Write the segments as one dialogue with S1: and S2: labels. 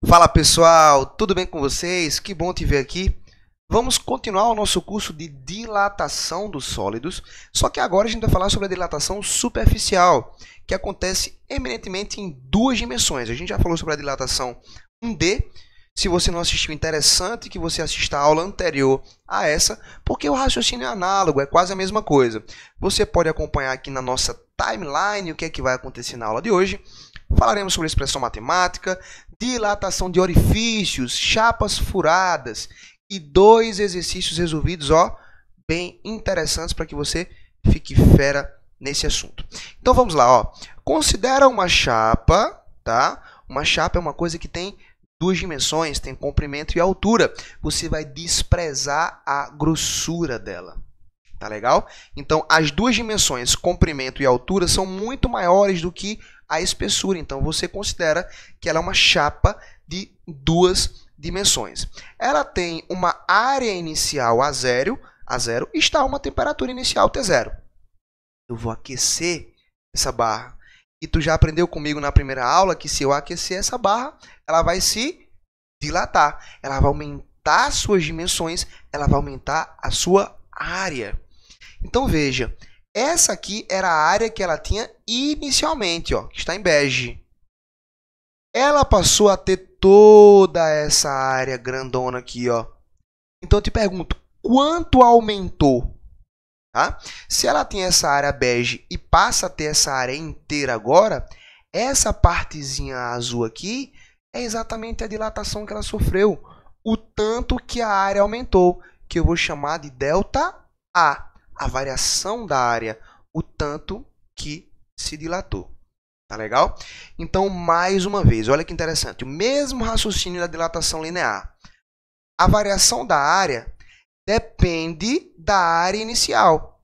S1: Fala pessoal, tudo bem com vocês? Que bom te ver aqui. Vamos continuar o nosso curso de dilatação dos sólidos, só que agora a gente vai falar sobre a dilatação superficial, que acontece eminentemente em duas dimensões. A gente já falou sobre a dilatação 1D. Se você não assistiu, interessante que você assista a aula anterior a essa, porque o raciocínio é análogo, é quase a mesma coisa. Você pode acompanhar aqui na nossa timeline o que é que vai acontecer na aula de hoje. Falaremos sobre expressão matemática, dilatação de orifícios, chapas furadas e dois exercícios resolvidos, bem interessantes para que você fique fera nesse assunto. Então vamos lá, Considera uma chapa, tá? Uma chapa é uma coisa que tem duas dimensões, tem comprimento e altura. Você vai desprezar a grossura dela. Tá legal? Então, as duas dimensões, comprimento e altura, são muito maiores do que a espessura. Então, você considera que ela é uma chapa de duas dimensões. Ela tem uma área inicial A0 e está uma temperatura inicial T0. Eu vou aquecer essa barra. E tu já aprendeu comigo na primeira aula que se eu aquecer essa barra, ela vai se dilatar. Ela vai aumentar as suas dimensões, ela vai aumentar a sua área. Então, veja, essa aqui era a área que ela tinha inicialmente, que está em bege. Ela passou a ter toda essa área grandona aqui, Então, eu te pergunto, quanto aumentou? Tá? Se ela tinha essa área bege e passa a ter essa área inteira agora, essa partezinha azul aqui é exatamente a dilatação que ela sofreu. O tanto que a área aumentou, que eu vou chamar de delta A. A variação da área, o tanto que se dilatou. Tá legal? Então, mais uma vez, olha que interessante. O mesmo raciocínio da dilatação linear. A variação da área depende da área inicial.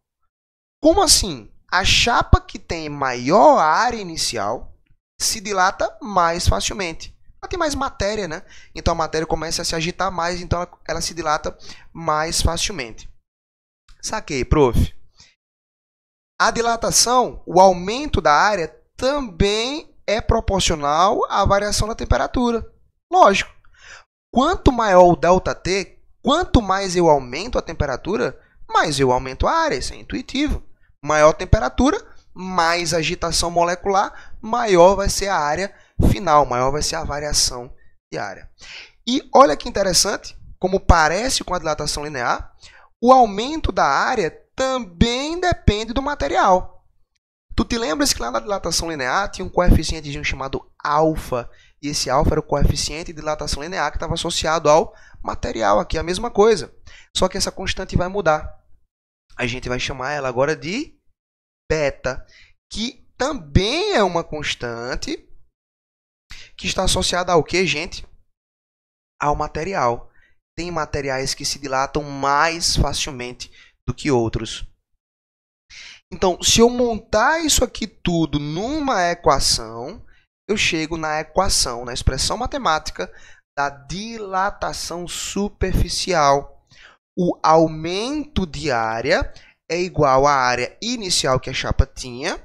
S1: Como assim? A chapa que tem maior área inicial se dilata mais facilmente. Ela tem mais matéria, né? Então, a matéria começa a se agitar mais, então ela se dilata mais facilmente. Saquei, prof. A dilatação, o aumento da área, também é proporcional à variação da temperatura. Lógico. Quanto maior o ΔT, quanto mais eu aumento a temperatura, mais eu aumento a área. Isso é intuitivo. Maior temperatura, mais agitação molecular, maior vai ser a área final, maior vai ser a variação de área. E olha que interessante, como parece com a dilatação linear, o aumento da área também depende do material. Tu te lembras que lá na dilatação linear tinha um coeficientezinho chamado alfa, e esse alfa era o coeficiente de dilatação linear que estava associado ao material. Aqui é a mesma coisa, só que essa constante vai mudar. A gente vai chamar ela agora de beta, que também é uma constante que está associada ao que, gente? Ao material. Tem materiais que se dilatam mais facilmente do que outros. Então, se eu montar isso aqui tudo numa equação, eu chego na equação, na expressão matemática da dilatação superficial. O aumento de área é igual à área inicial que a chapa tinha,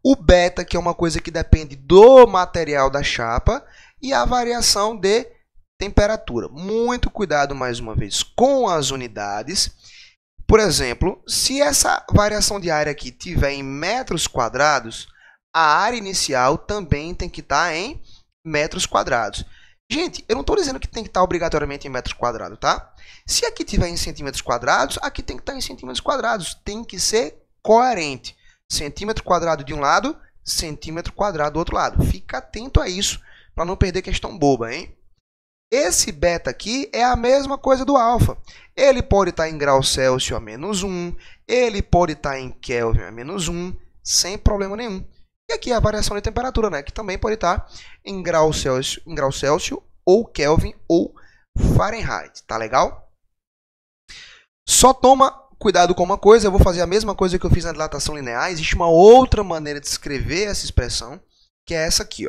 S1: o beta, que é uma coisa que depende do material da chapa, e a variação de temperatura. Muito cuidado, mais uma vez, com as unidades. Por exemplo, se essa variação de área aqui estiver em metros quadrados, a área inicial também tem que estar em metros quadrados. Gente, eu não estou dizendo que tem que estar obrigatoriamente em metros quadrados, tá? Se aqui estiver em centímetros quadrados, aqui tem que estar em centímetros quadrados. Tem que ser coerente. Centímetro quadrado de um lado, centímetro quadrado do outro lado. Fica atento a isso, para não perder questão boba, hein? Esse beta aqui é a mesma coisa do alfa. Ele pode estar em grau Celsius a -1, ele pode estar em Kelvin a -1, sem problema nenhum. E aqui a variação de temperatura, né, que também pode estar em grau Celsius ou Kelvin ou Fahrenheit. Tá legal? Só toma cuidado com uma coisa, eu vou fazer a mesma coisa que eu fiz na dilatação linear. Existe uma outra maneira de escrever essa expressão, que é essa aqui,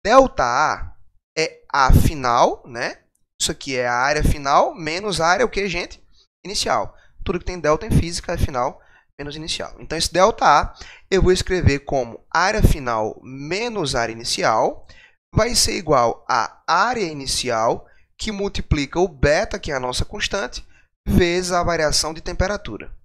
S1: Delta A é a final, né? Isso aqui é a área final menos a área, o que, gente? Inicial. Tudo que tem delta em física é final menos inicial. Então, esse ΔA eu vou escrever como área final menos área inicial, vai ser igual à área inicial, que multiplica o beta, que é a nossa constante, vezes a variação de temperatura.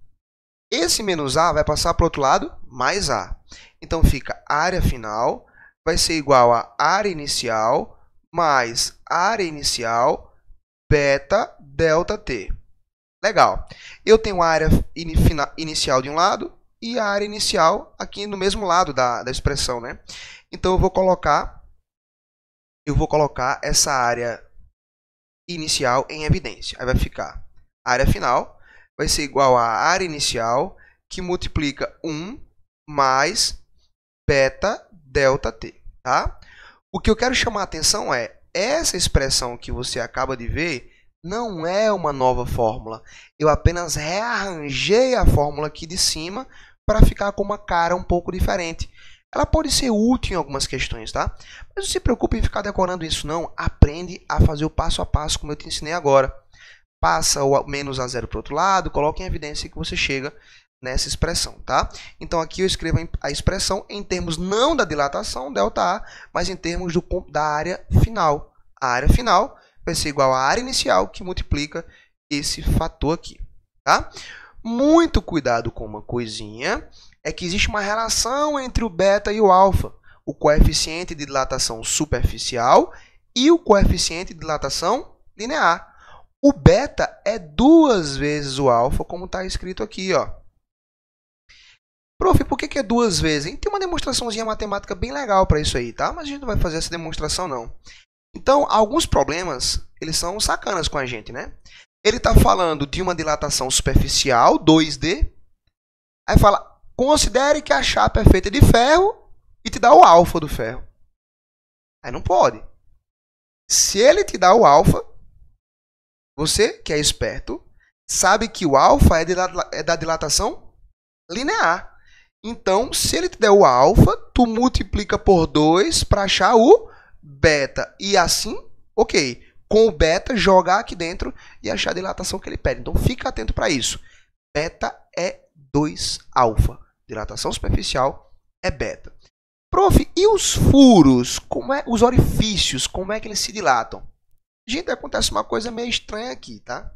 S1: Esse menos A vai passar para o outro lado, mais A. Então, fica área final, vai ser igual a área inicial, mais área inicial, beta, delta T. Legal. Eu tenho a área inicial de um lado e a área inicial aqui no mesmo lado da expressão, né? Então, eu vou colocar essa área inicial em evidência. Aí vai ficar a área final vai ser igual à área inicial, que multiplica 1 mais beta delta T. Tá? O que eu quero chamar a atenção é, essa expressão que você acaba de ver não é uma nova fórmula. Eu apenas rearranjei a fórmula aqui de cima para ficar com uma cara um pouco diferente. Ela pode ser útil em algumas questões, tá? Mas não se preocupe em ficar decorando isso, não. Aprende a fazer o passo a passo, como eu te ensinei agora. Passa o menos a zero para o outro lado, coloque em evidência que você chega nessa expressão, tá? Então, aqui eu escrevo a expressão em termos não da dilatação, ΔA, mas em termos da área final. A área final vai ser igual à área inicial, que multiplica esse fator aqui, tá? Muito cuidado com uma coisinha, é que existe uma relação entre o beta e o alfa, o coeficiente de dilatação superficial e o coeficiente de dilatação linear. O beta é 2 vezes o alfa, como está escrito aqui, ó. Prof, por que é 2 vezes? Tem uma demonstraçãozinha matemática bem legal para isso aí, tá? Mas a gente não vai fazer essa demonstração, não. Então, alguns problemas, eles são sacanas com a gente, né? Ele está falando de uma dilatação superficial, 2D. Aí fala, considere que a chapa é feita de ferro e te dá o alfa do ferro. Aí não pode. Se ele te dá o alfa, você, que é esperto, sabe que o alfa é da dilatação linear. Então, se ele te der o alfa, tu multiplica por 2 para achar o beta. E assim, ok, com o beta, jogar aqui dentro e achar a dilatação que ele pede. Então, fica atento para isso. Beta é 2 alfa. Dilatação superficial é beta. Prof, e os furos? Os orifícios, como é que eles se dilatam? Gente, acontece uma coisa meio estranha aqui, tá?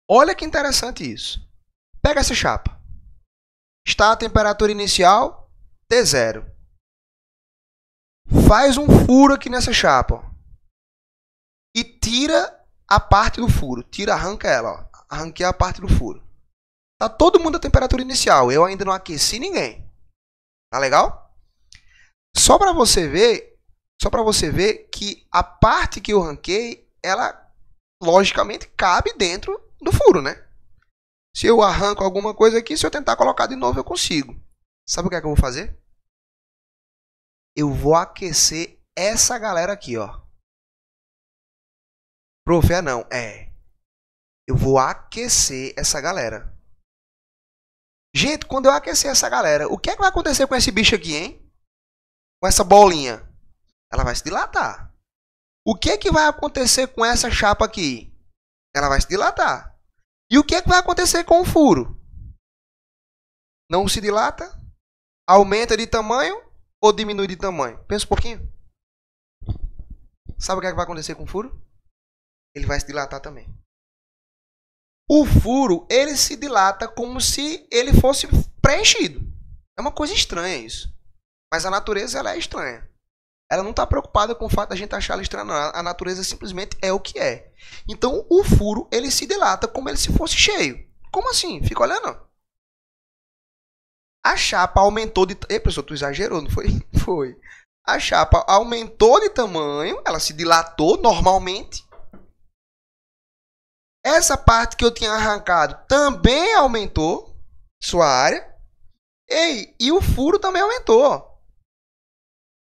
S1: Olha que interessante isso. Pega essa chapa. Está a temperatura inicial T0. Faz um furo aqui nessa chapa, ó, e tira a parte do furo. Arranca ela, ó. Arranquei a parte do furo. Tá todo mundo a temperatura inicial. Eu ainda não aqueci ninguém. Tá legal? Só para você ver que a parte que eu arranquei, ela logicamente cabe dentro do furo, né? Se eu arranco alguma coisa aqui, se eu tentar colocar de novo, eu consigo. Sabe o que é que eu vou fazer? Eu vou aquecer essa galera aqui, ó. Prof, não. Eu vou aquecer essa galera. Gente, quando eu aquecer essa galera, o que é que vai acontecer com esse bicho aqui, hein? Com essa bolinha? Ela vai se dilatar. O que é que vai acontecer com essa chapa aqui? Ela vai se dilatar. E o que é que vai acontecer com o furo? Não se dilata? Aumenta de tamanho ou diminui de tamanho? Pensa um pouquinho. Sabe o que é que vai acontecer com o furo? Ele vai se dilatar também. O furo, ele se dilata como se ele fosse preenchido. É uma coisa estranha isso. Mas a natureza, ela é estranha. Ela não está preocupada com o fato da gente achar ela estranha, não. A natureza simplesmente é o que é. Então, o furo, ele se dilata como ele se fosse cheio. Como assim? Fica olhando. A chapa aumentou de... Ei, professor, tu exagerou, não foi? Foi. A chapa aumentou de tamanho, ela se dilatou normalmente. Essa parte que eu tinha arrancado também aumentou sua área. Ei, e o furo também aumentou.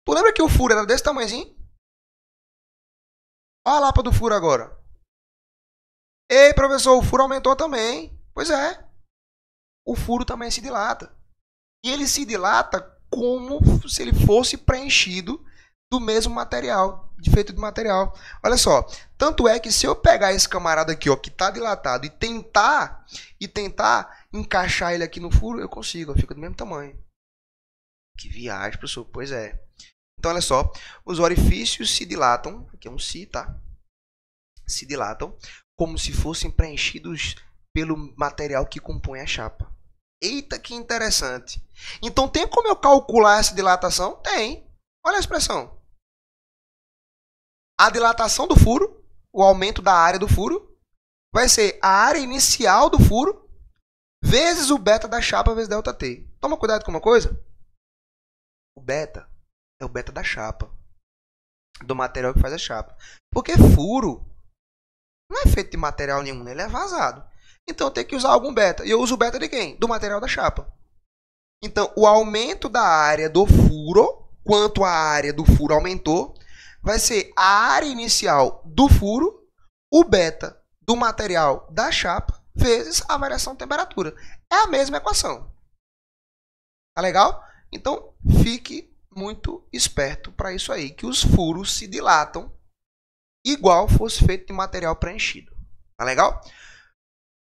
S1: Tu lembra que o furo era desse tamanhozinho? Olha a lapa do furo agora. Ei, professor, o furo aumentou também. Pois é. O furo também se dilata. E ele se dilata como se ele fosse preenchido do mesmo material, feito de material. Olha só. Tanto é que se eu pegar esse camarada aqui, ó, que está dilatado, e tentar encaixar ele aqui no furo, eu consigo. Fica do mesmo tamanho. Que viagem, professor. Pois é. Então, olha só, os orifícios se dilatam, aqui é um si, tá? Se dilatam como se fossem preenchidos pelo material que compõe a chapa. Eita, que interessante. Então, tem como eu calcular essa dilatação? Tem. Olha a expressão. A dilatação do furo, o aumento da área do furo, vai ser a área inicial do furo vezes o beta da chapa vezes ΔT. Toma cuidado com uma coisa. O beta é o beta da chapa, do material que faz a chapa. Porque furo não é feito de material nenhum, ele é vazado. Então eu tenho que usar algum beta. E eu uso o beta de quem? Do material da chapa. Então o aumento da área do furo, quanto a área do furo aumentou, vai ser a área inicial do furo, o beta do material da chapa, vezes a variação de temperatura. É a mesma equação. Tá legal? Então fique muito esperto para isso aí, que os furos se dilatam igual fosse feito de material preenchido. Tá legal?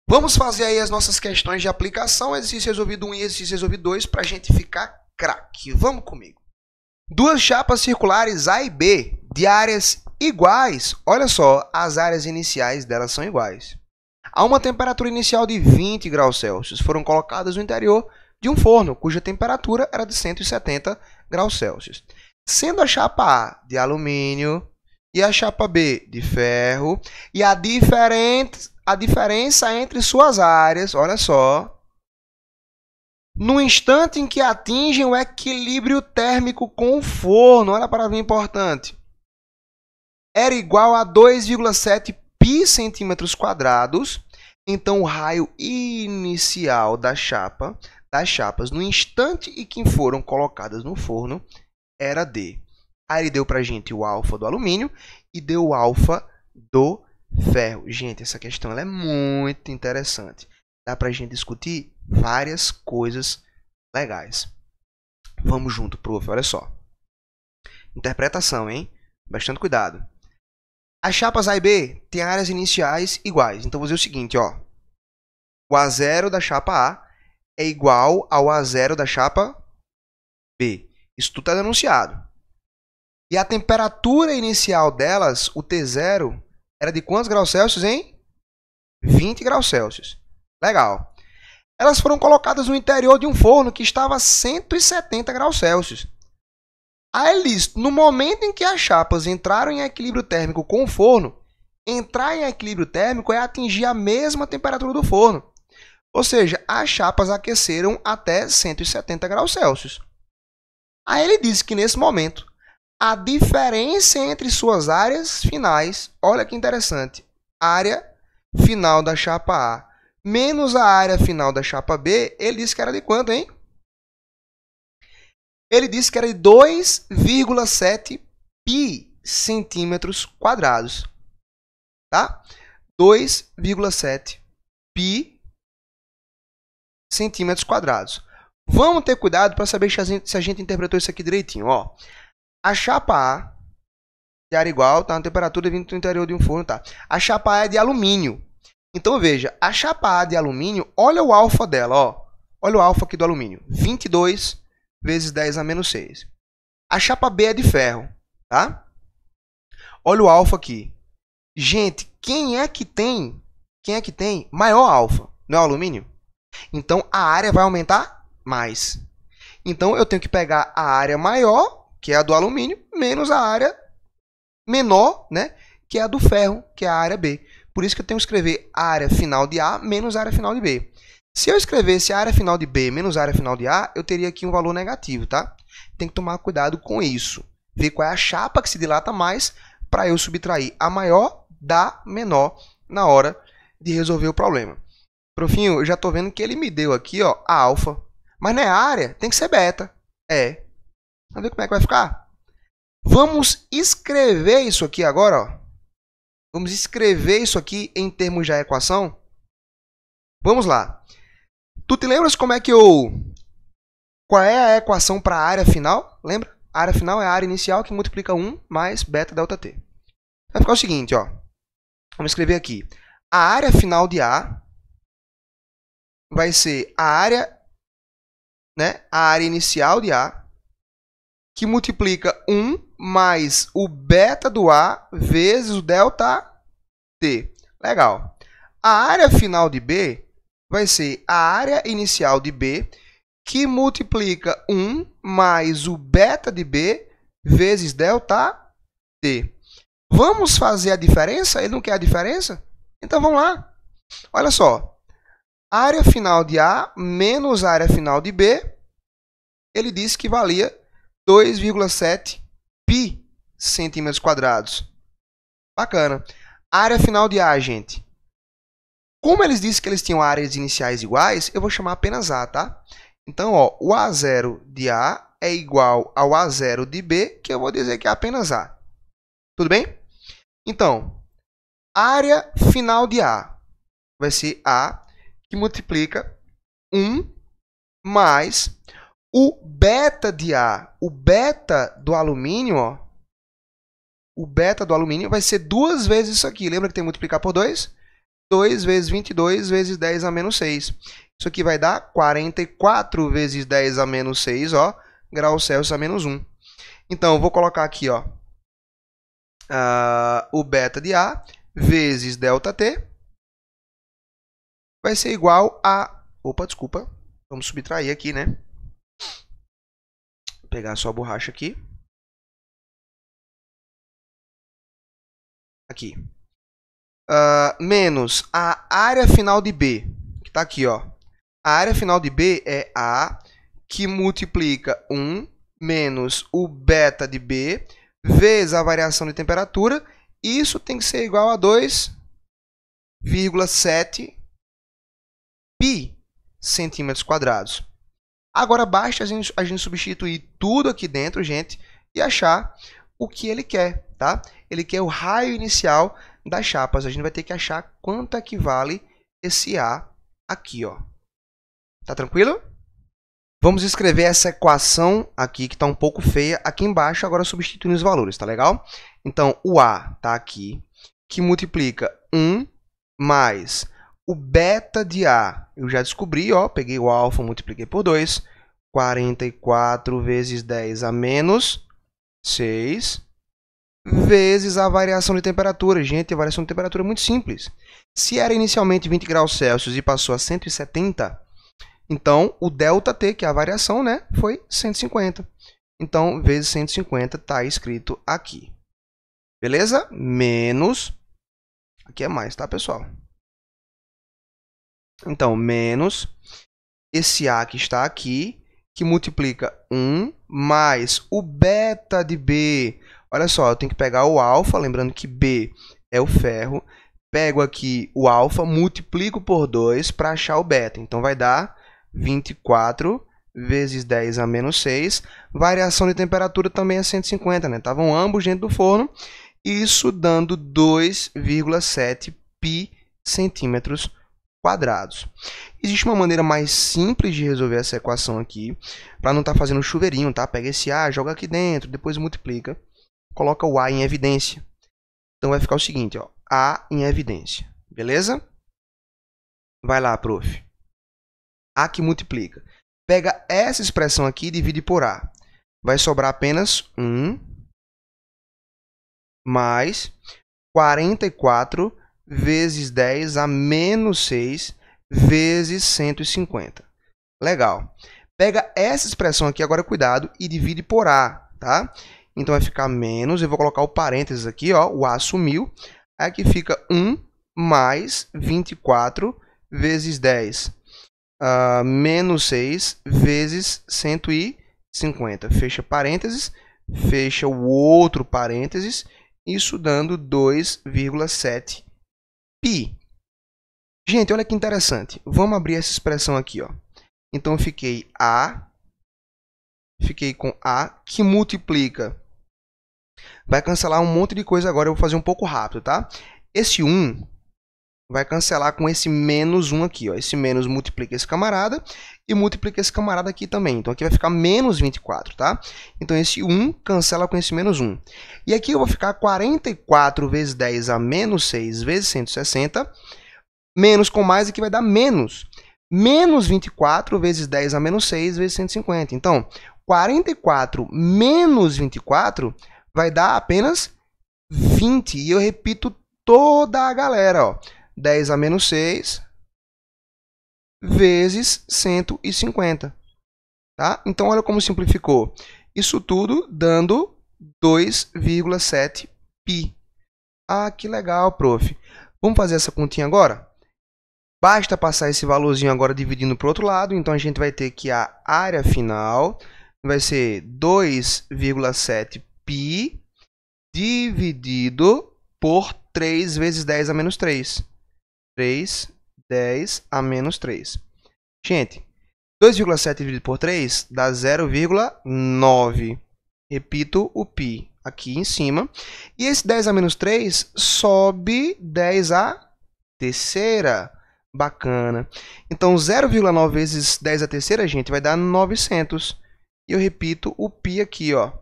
S1: Vamos fazer aí as nossas questões de aplicação, exercício resolvido 1 e exercício resolvido 2, para a gente ficar craque. Vamos comigo. Duas chapas circulares A e B, de áreas iguais, olha só, as áreas iniciais delas são iguais. A uma temperatura inicial de 20 graus Celsius, foram colocadas no interior de um forno, cuja temperatura era de 170 graus Celsius. Sendo a chapa A de alumínio e a chapa B de ferro, e a diferença entre suas áreas, olha só, no instante em que atingem o equilíbrio térmico com o forno, olha a palavra importante, era igual a 2,7 pi centímetros quadrados, então o raio inicial das chapas, no instante em que foram colocadas no forno, era D. Aí ele deu para a gente o alfa do alumínio e deu o alfa do ferro. Gente, essa questão ela é muito interessante. Dá para a gente discutir várias coisas legais. Vamos junto, prof. Olha só. Interpretação, hein? Bastante cuidado. As chapas A e B têm áreas iniciais iguais. Então, vou dizer o seguinte, ó. O A0 da chapa A é igual ao A0 da chapa B. Isso tudo está denunciado. E a temperatura inicial delas, o T0, era de quantos graus Celsius, hein? 20 graus Celsius. Legal. Elas foram colocadas no interior de um forno que estava a 170 graus Celsius. Aí ele diz, no momento em que as chapas entraram em equilíbrio térmico com o forno, entrar em equilíbrio térmico é atingir a mesma temperatura do forno. Ou seja, as chapas aqueceram até 170 graus Celsius. Aí ele diz que nesse momento, a diferença entre suas áreas finais, olha que interessante, área final da chapa A menos a área final da chapa B, ele disse que era de quanto, hein? Ele disse que era de 2,7 pi centímetros quadrados. Tá? 2,7 pi centímetros quadrados. Vamos ter cuidado para saber se a gente interpretou isso aqui direitinho. Ó, a chapa A de área igual, tá? Na temperatura vindo do interior de um forno, tá? A chapa A é de alumínio. Então, veja, a chapa A de alumínio, olha o alfa dela, ó. Olha o alfa aqui do alumínio. 22 vezes 10 a menos 6. A chapa B é de ferro, tá? Olha o alfa aqui. Gente, quem é que tem maior alfa? Não é o alumínio? Então, a área vai aumentar mais. Então, eu tenho que pegar a área maior, que é a do alumínio, menos a área menor, né, que é a do ferro, que é a área B. Por isso que eu tenho que escrever a área final de A menos a área final de B. Se eu escrevesse a área final de B menos a área final de A, eu teria aqui um valor negativo, tá? Tem que tomar cuidado com isso. Ver qual é a chapa que se dilata mais para eu subtrair a maior da menor na hora de resolver o problema. Profinho, eu já estou vendo que ele me deu aqui, ó, a alfa. Mas não é área, tem que ser beta. É. Vamos ver como é que vai ficar? Vamos escrever isso aqui agora, ó. Vamos escrever isso aqui em termos de equação. Vamos lá. Tu te lembras como é que qual é a equação para a área final? Lembra? A área final é a área inicial que multiplica 1 mais beta ΔT. Vai ficar o seguinte, ó. Vamos escrever aqui. A área final de A vai ser a área, né? A área inicial de A, que multiplica 1 mais o beta do A vezes o delta T. Legal. A área final de B vai ser a área inicial de B, que multiplica 1 mais o beta de B vezes delta T. Vamos fazer a diferença? Ele não quer a diferença? Então, vamos lá. Olha só. Área final de A menos área final de B, ele disse que valia 2,7 π centímetros quadrados. Bacana. Área final de A, gente. Como eles disseram que eles tinham áreas iniciais iguais, eu vou chamar apenas A, tá? Então, ó, o A0 de A é igual ao A0 de B, que eu vou dizer que é apenas A. Tudo bem? Então, área final de A vai ser A, que multiplica 1 mais o beta de A. O beta do alumínio, ó, o beta do alumínio vai ser 2 vezes isso aqui. Lembra que tem que multiplicar por 2? 2 vezes 22 vezes 10 a menos 6. Isso aqui vai dar 44 vezes 10 a menos 6, ó, graus Celsius a menos 1. Então, eu vou colocar aqui, ó, o beta de A vezes delta T vai ser igual a... Opa, desculpa. Vamos subtrair aqui, né? Vou pegar só a borracha aqui. Aqui. Menos a área final de B, que está aqui, ó. A área final de B é A, que multiplica 1 menos o beta de B vezes a variação de temperatura. Isso tem que ser igual a 2,7 π centímetros quadrados. Agora basta a gente substituir tudo aqui dentro, gente, e achar o que ele quer, tá? Ele quer o raio inicial das chapas. A gente vai ter que achar quanto equivale esse A aqui, ó. Tá tranquilo? Vamos escrever essa equação aqui, que está um pouco feia, aqui embaixo, agora substituindo os valores, tá legal? Então, o A está aqui, que multiplica 1 mais o beta de A. Eu já descobri, ó, peguei o alfa, multipliquei por 2, 44 vezes 10 a menos 6, vezes a variação de temperatura. Gente, a variação de temperatura é muito simples. Se era inicialmente 20 graus Celsius e passou a 170, então o delta T, que é a variação, né, foi 150. Então, vezes 150 está escrito aqui. Beleza? Menos... Aqui é mais, tá, pessoal? Então, menos esse A que está aqui, que multiplica 1 mais o beta de B. Olha só, eu tenho que pegar o alfa, lembrando que B é o ferro. Pego aqui o alfa, multiplico por 2 para achar o beta. Então, vai dar 24 vezes 10 a menos 6. Variação de temperatura também é 150, né? Estavam ambos dentro do forno. Isso dando 2,7 π centímetros quadrados. Existe uma maneira mais simples de resolver essa equação aqui, para não estar fazendo chuveirinho, tá? Pega esse A, joga aqui dentro, depois multiplica, coloca o A em evidência. Então vai ficar o seguinte, ó, A em evidência, beleza? Vai lá, prof. A que multiplica. Pega essa expressão aqui e divide por A. Vai sobrar apenas 1 mais 44 vezes 10 a menos 6 vezes 150. Legal. Pega essa expressão aqui, agora cuidado, e divide por A, tá? Então vai ficar menos, eu vou colocar o parênteses aqui, ó, o A sumiu. Aqui fica 1 mais 24 vezes 10 menos 6 vezes 150. Fecha parênteses, fecha o outro parênteses, isso dando 2,7 π. Gente, olha que interessante. Vamos abrir essa expressão aqui, ó. Então, eu fiquei com A, que multiplica. Vai cancelar um monte de coisa agora, eu vou fazer um pouco rápido, tá? Esse 1 vai cancelar com esse menos 1 aqui, ó. Esse menos multiplica esse camarada e multiplica esse camarada aqui também. Então, aqui vai ficar menos 24, tá? Então, esse 1 cancela com esse menos 1. E aqui eu vou ficar 44 vezes 10 a menos 6 vezes 160. Menos com mais aqui vai dar menos. Menos 24 vezes 10 a menos 6 vezes 150. Então, 44 menos 24 vai dar apenas 20. E eu repito toda a galera, ó. 10 a menos 6 vezes 150. Tá? Então, olha como simplificou. Isso tudo dando 2,7 π. Ah, que legal, prof. Vamos fazer essa continha agora? Basta passar esse valorzinho agora dividindo para o outro lado. Então, a gente vai ter que a área final vai ser 2,7 π dividido por 3 vezes 10 a menos 3. 3, 10 a menos 3. Gente, 2,7 dividido por 3 dá 0,9. Repito o π aqui em cima. E esse 10 a menos 3 sobe 10 à terceira. Bacana. Então, 0,9 vezes 10 à terceira, gente, vai dar 900. E eu repito o π aqui, ó.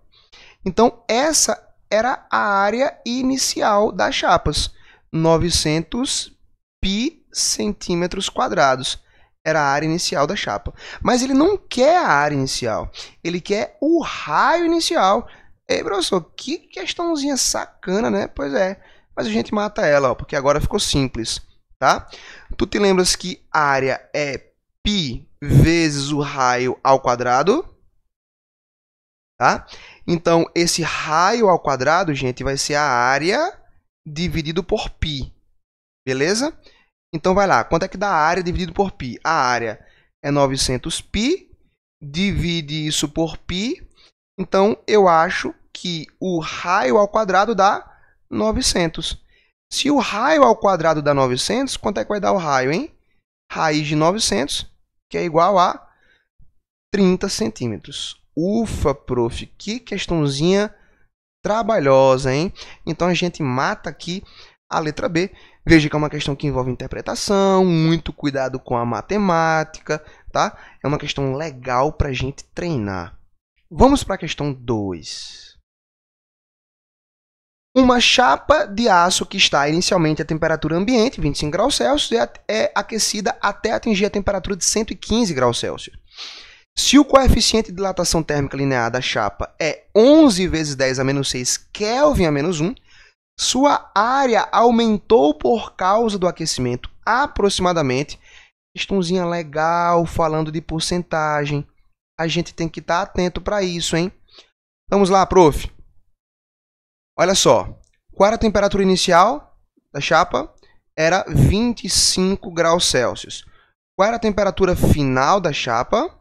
S1: Então, essa era a área inicial das chapas. 900 π centímetros quadrados. Era a área inicial da chapa. Mas ele não quer a área inicial. Ele quer o raio inicial. Ei, professor, que questãozinha sacana, né? Pois é. Mas a gente mata ela, ó, porque agora ficou simples. Tá? Tu te lembras que a área é π vezes o raio ao quadrado? Tá? Então, esse raio ao quadrado, gente, vai ser a área dividido por π. Beleza? Então, vai lá. Quanto é que dá a área dividido por π? A área é 900π. Divide isso por π. Então, eu acho que o raio ao quadrado dá 900. Se o raio ao quadrado dá 900, quanto é que vai dar o raio, hein? Raiz de 900, que é igual a 30 centímetros. Ufa, prof, que questãozinha trabalhosa, hein? Então, a gente mata aqui a letra B. Veja que é uma questão que envolve interpretação, muito cuidado com a matemática, tá? É uma questão legal para a gente treinar. Vamos para a questão 2. Uma chapa de aço que está inicialmente a temperatura ambiente, 25 graus Celsius, é aquecida até atingir a temperatura de 115 graus Celsius. Se o coeficiente de dilatação térmica linear da chapa é 11 vezes 10 a menos 6 Kelvin a menos 1, sua área aumentou por causa do aquecimento aproximadamente. Questãozinha legal, falando de porcentagem. A gente tem que estar atento para isso, hein? Vamos lá, prof. Olha só, qual era a temperatura inicial da chapa? Era 25 graus Celsius. Qual era a temperatura final da chapa?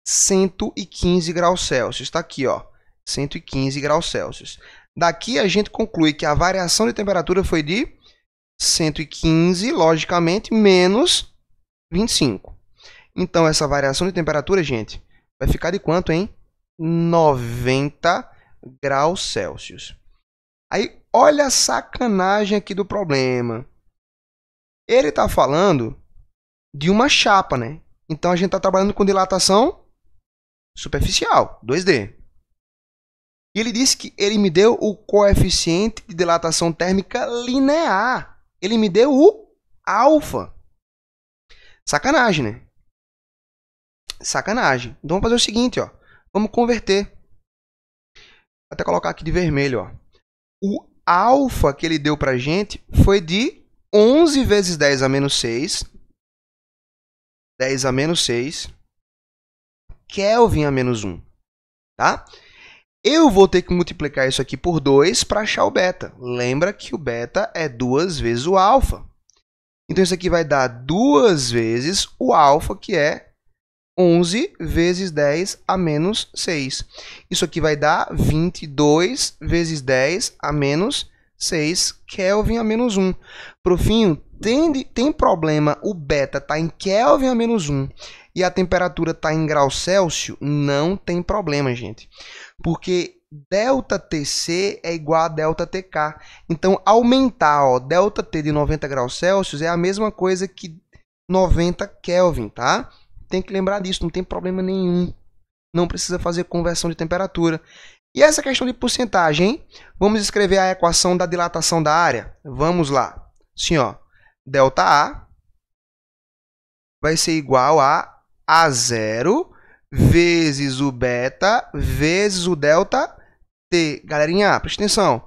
S1: 115 graus Celsius. Está aqui, ó, 115 graus Celsius. Daqui a gente conclui que a variação de temperatura foi de 115, logicamente, menos 25. Então, essa variação de temperatura, gente, vai ficar de quanto, hein? 90 graus Celsius. Aí, olha a sacanagem aqui do problema. Ele está falando de uma chapa, né? Então, a gente está trabalhando com dilatação superficial, 2D. E ele disse que ele me deu o coeficiente de dilatação térmica linear. Ele me deu o alfa. Sacanagem, né? Sacanagem. Então, vamos fazer o seguinte, ó. Vamos converter. Vou até colocar aqui de vermelho, ó. O alfa que ele deu para a gente foi de 11 vezes 10 a menos 6. 10 a menos 6. Kelvin a menos 1. Tá? Eu vou ter que multiplicar isso aqui por 2 para achar o beta. Lembra que o beta é 2 vezes o alfa. Então, isso aqui vai dar 2 vezes o alfa, que é 11 vezes 10 a menos 6. Isso aqui vai dar 22 vezes 10 a menos 6 Kelvin a menos 1. Profinho, tem problema o beta está em Kelvin a menos 1 e a temperatura está em graus Celsius? Não tem problema, gente. Porque ΔTc é igual a ΔTk. Então, aumentar, ó, ΔT de 90 graus Celsius é a mesma coisa que 90 Kelvin, tá? Tem que lembrar disso, não tem problema nenhum. Não precisa fazer conversão de temperatura. E essa questão de porcentagem, hein? Vamos escrever a equação da dilatação da área? Vamos lá. Assim, ó, ΔA vai ser igual a A0 vezes o beta vezes o delta T. Galerinha, presta atenção.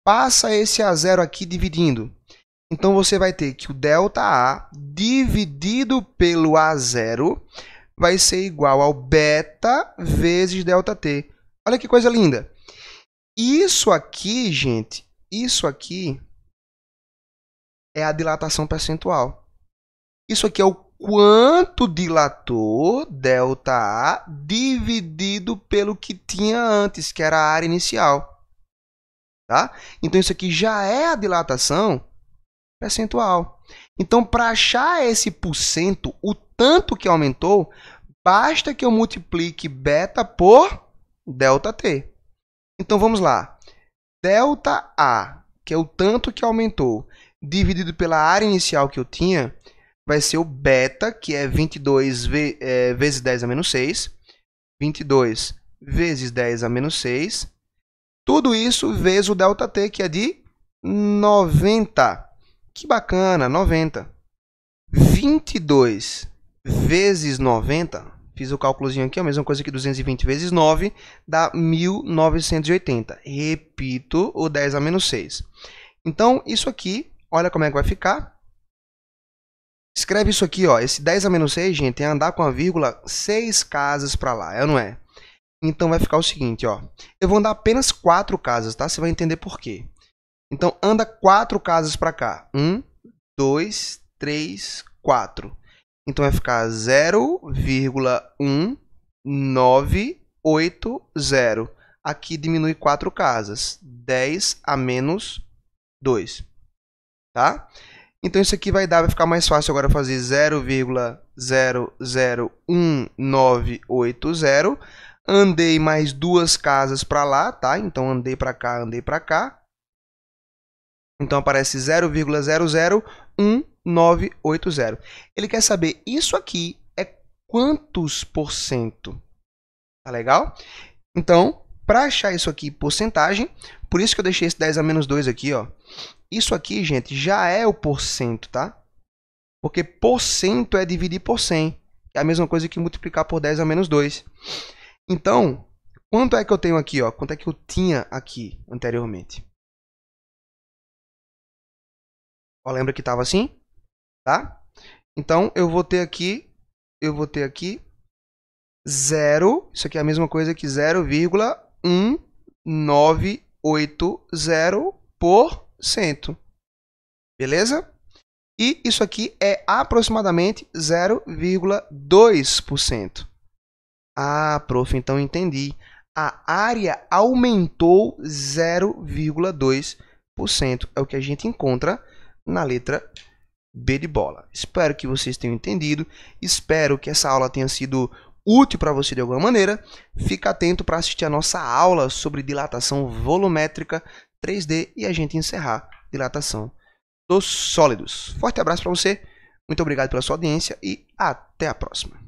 S1: Passa esse A0 aqui dividindo. Então, você vai ter que o delta A dividido pelo A0 vai ser igual ao beta vezes delta T. Olha que coisa linda. Isso aqui, gente, isso aqui é a dilatação percentual. Isso aqui é o quanto dilatou delta A dividido pelo que tinha antes, que era a área inicial. Tá? Então, isso aqui já é a dilatação percentual. Então, para achar esse porcento, o tanto que aumentou, basta que eu multiplique beta por delta T. Então, vamos lá. Delta A, que é o tanto que aumentou, dividido pela área inicial que eu tinha, vai ser o beta, que é 22 vezes 10 a menos 6. 22 vezes 10 a menos 6. Tudo isso vezes o delta T, que é de 90. Que bacana, 90. 22 vezes 90, fiz o cálculozinho aqui, a mesma coisa que 220 vezes 9, dá 1980. Repito, o 10 a menos 6. Então, isso aqui, olha como é que vai ficar. Escreve isso aqui, ó. Esse 10 a menos 6, gente, é andar com a vírgula 6 casas para lá, é ou não é? Então, vai ficar o seguinte, ó. Eu vou andar apenas 4 casas, tá? Você vai entender por quê. Então, anda 4 casas para cá. 1, 2, 3, 4. Então, vai ficar 0,1980. Aqui diminui 4 casas. 10 a menos 2. Tá? Então, isso aqui vai ficar mais fácil agora fazer 0,001980. Andei mais 2 casas para lá, tá? Então, andei para cá, andei para cá. Então, aparece 0,001980. Ele quer saber, isso aqui é quantos por cento? Tá legal? Então, para achar isso aqui, porcentagem, por isso que eu deixei esse 10 a menos 2 aqui, ó. Isso aqui, gente, já é o porcento, tá? Porque porcento é dividir por 100. É a mesma coisa que multiplicar por 10 a menos 2. Então, quanto é que eu tenho aqui, ó? Quanto é que eu tinha aqui anteriormente? Ó, lembra que estava assim? Tá? Então, eu vou ter aqui 0, isso aqui é a mesma coisa que 0,1980%. Beleza? E isso aqui é aproximadamente 0,2%. Ah, prof, então entendi. A área aumentou 0,2%. É o que a gente encontra na letra B de bola. Espero que vocês tenham entendido. Espero que essa aula tenha sido útil para você de alguma maneira. Fica atento para assistir a nossa aula sobre dilatação volumétrica 3D e a gente encerrar dilatação dos sólidos. Forte abraço para você. Muito obrigado pela sua audiência e até a próxima.